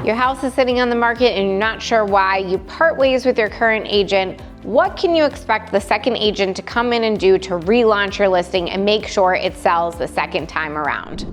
Your house is sitting on the market and you're not sure why. You part ways with your current agent. What can you expect the second agent to come in and do to relaunch your listing and make sure it sells the second time around?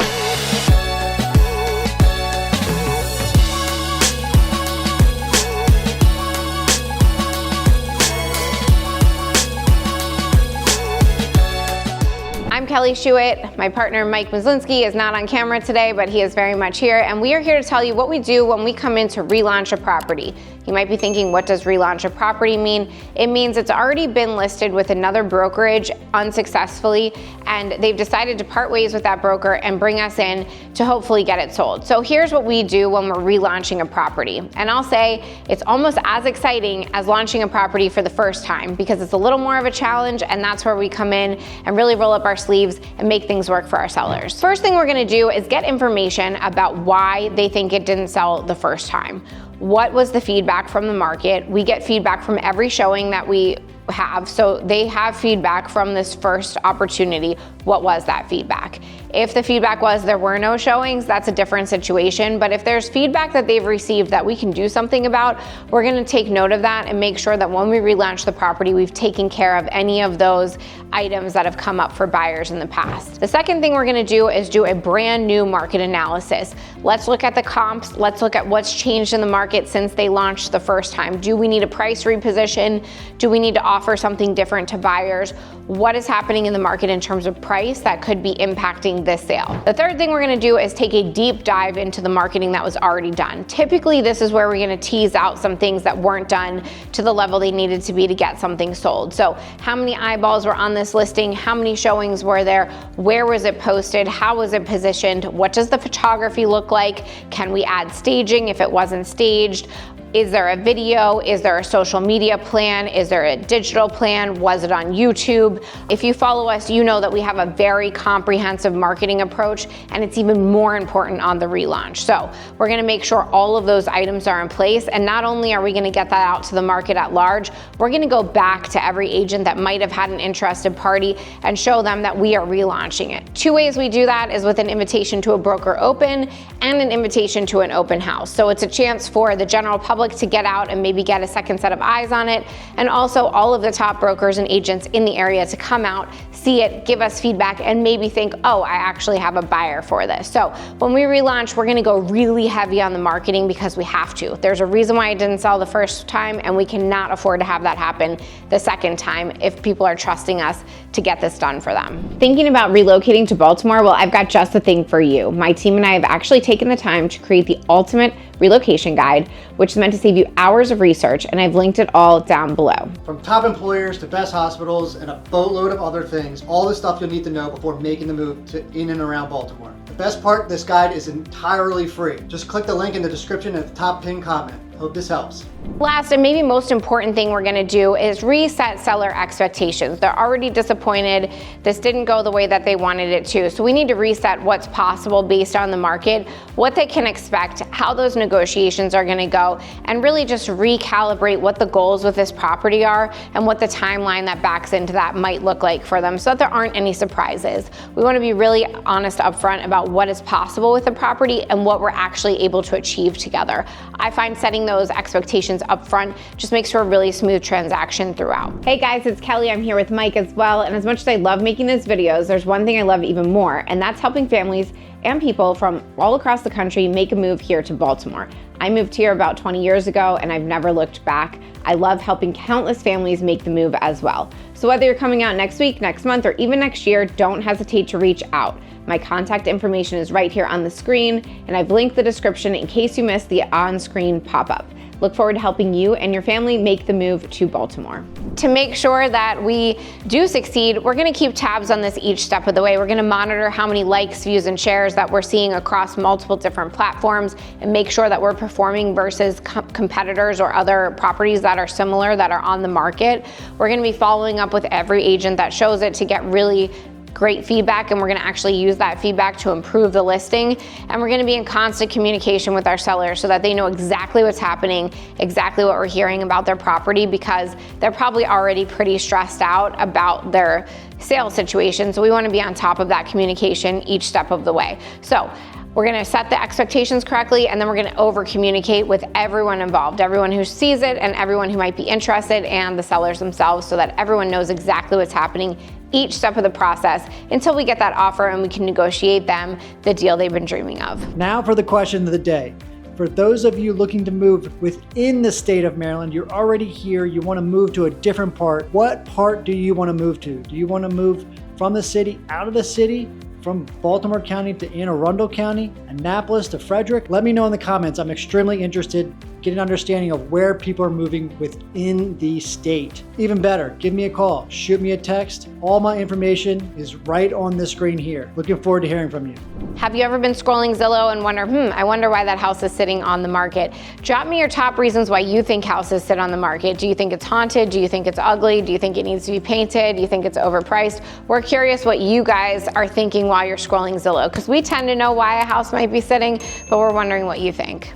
I'm Kelly Schuett. My partner Mike Muslinski is not on camera today, but he is very much here, and we are here to tell you what we do when we come in to relaunch a property. You might be thinking, what does relaunch a property mean? It means it's already been listed with another brokerage unsuccessfully, and they've decided to part ways with that broker and bring us in to hopefully get it sold. So here's what we do when we're relaunching a property. And I'll say it's almost as exciting as launching a property for the first time because it's a little more of a challenge, and that's where we come in and really roll up our sleeves and make things work for our sellers. First thing we're gonna do is get information about why they think it didn't sell the first time. What was the feedback from the market? We get feedback from every showing that we have, so they have feedback from this first opportunity. What was that feedback? If the feedback was there were no showings, that's a different situation. But if there's feedback that they've received that we can do something about, we're gonna take note of that and make sure that when we relaunch the property, we've taken care of any of those items that have come up for buyers in the past. The second thing we're gonna do is do a brand new market analysis. Let's look at the comps. Let's look at what's changed in the market since they launched the first time. Do we need a price reposition? Do we need to offer something different to buyers? What is happening in the market in terms of price that could be impacting this sale? The third thing we're gonna do is take a deep dive into the marketing that was already done. Typically, this is where we're gonna tease out some things that weren't done to the level they needed to be to get something sold. So how many eyeballs were on this listing? How many showings were there? Where was it posted? How was it positioned? What does the photography look like? Can we add staging if it wasn't staged? Is there a video? Is there a social media plan? Is there a digital plan? Was it on YouTube? If you follow us, you know that we have a very comprehensive marketing approach, and it's even more important on the relaunch. So we're gonna make sure all of those items are in place, and not only are we gonna get that out to the market at large, we're gonna go back to every agent that might have had an interested party and show them that we are relaunching it. Two ways we do that is with an invitation to a broker open and an invitation to an open house. So it's a chance for the general public to get out and maybe get a second set of eyes on it, and also all of the top brokers and agents in the area to come out, see it, give us feedback, and maybe think, oh, I actually have a buyer for this. So when we relaunch, we're gonna go really heavy on the marketing because we have to. There's a reason why it didn't sell the first time, and we cannot afford to have that happen the second time if people are trusting us to get this done for them. Thinking about relocating to Baltimore? Well, I've got just the thing for you. My team and I have actually taken the time to create the ultimate relocation guide, which is meant to save you hours of research, and I've linked it all down below. From top employers to best hospitals and a boatload of other things, all the stuff you'll need to know before making the move to in and around Baltimore. The best part, this guide is entirely free. Just click the link in the description at the top pinned comment. Hope this helps. Last and maybe most important thing we're gonna do is reset seller expectations. They're already disappointed. This didn't go the way that they wanted it to. So we need to reset what's possible based on the market, what they can expect, how those negotiations are gonna go, and really just recalibrate what the goals with this property are and what the timeline that backs into that might look like for them so that there aren't any surprises. We wanna be really honest upfront about what is possible with the property and what we're actually able to achieve together. I find setting those expectations up front just makes for a really smooth transaction throughout. Hey guys, it's Kelly. I'm here with Mike as well. And as much as I love making these videos, there's one thing I love even more, and that's helping families and people from all across the country make a move here to Baltimore. I moved here about 20 years ago and I've never looked back. I love helping countless families make the move as well. So whether you're coming out next week, next month, or even next year, don't hesitate to reach out. My contact information is right here on the screen, and I've linked the description in case you missed the on-screen pop-up. Look forward to helping you and your family make the move to Baltimore. To make sure that we do succeed, we're gonna keep tabs on this each step of the way. We're gonna monitor how many likes, views, and shares that we're seeing across multiple different platforms and make sure that we're performing versus competitors or other properties that are similar that are on the market. We're gonna be following up with every agent that shows it to get really great feedback, and we're gonna actually use that feedback to improve the listing. And we're gonna be in constant communication with our sellers so that they know exactly what's happening, exactly what we're hearing about their property, because they're probably already pretty stressed out about their sales situation. So we wanna be on top of that communication each step of the way. So We're gonna set the expectations correctly, and then we're gonna over communicate with everyone involved, everyone who sees it and everyone who might be interested and the sellers themselves, so that everyone knows exactly what's happening each step of the process until we get that offer and we can negotiate them the deal they've been dreaming of. Now for the question of the day. For those of you looking to move within the state of Maryland, you're already here, you want to move to a different part. What part do you want to move to? Do you want to move from the city, out of the city, from Baltimore County to Anne Arundel County, Annapolis to Frederick? Let me know in the comments. I'm extremely interested. Get an understanding of where people are moving within the state. Even better, give me a call, shoot me a text. All my information is right on the screen here. Looking forward to hearing from you. Have you ever been scrolling Zillow and wonder, I wonder why that house is sitting on the market? Drop me your top reasons why you think houses sit on the market. Do you think it's haunted? Do you think it's ugly? Do you think it needs to be painted? Do you think it's overpriced? We're curious what you guys are thinking while you're scrolling Zillow, because we tend to know why a house might be sitting, but we're wondering what you think.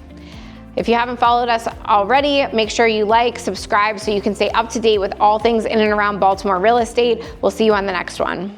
If you haven't followed us already, make sure you like, subscribe so you can stay up to date with all things in and around Baltimore real estate. We'll see you on the next one.